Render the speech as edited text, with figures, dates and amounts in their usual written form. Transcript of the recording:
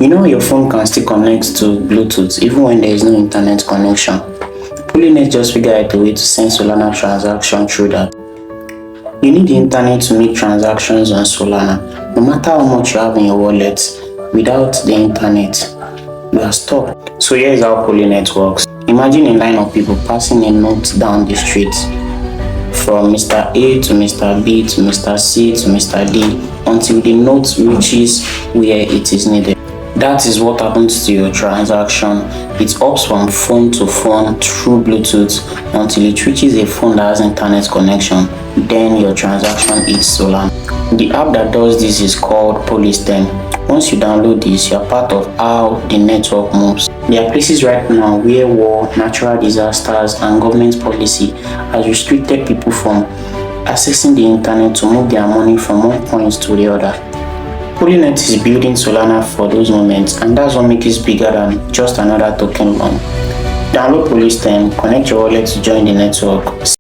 You know your phone can still connect to Bluetooth even when there is no internet connection. Pollinet just figured out a way to send Solana transaction through that. You need the internet to make transactions on Solana. No matter how much you have in your wallet, without the internet, you are stuck. So here's how Pollinet works. Imagine a line of people passing a note down the street, from Mr. A to Mr. B to Mr. C to Mr. D, until the note reaches where it is needed. That is what happens to your transaction. It hops from phone to phone through Bluetooth until it reaches a phone that has internet connection. Then your transaction is Solana. The app that does this is called Pollistem. Once you download this, you are part of how the network moves. There are places right now where war, natural disasters, and government policy has restricted people from accessing the internet to move their money from one point to the other. Pollinet is building Solana for those moments, and that's what makes it bigger than just another token loan. Download Pollistem, connect your wallet to join the network.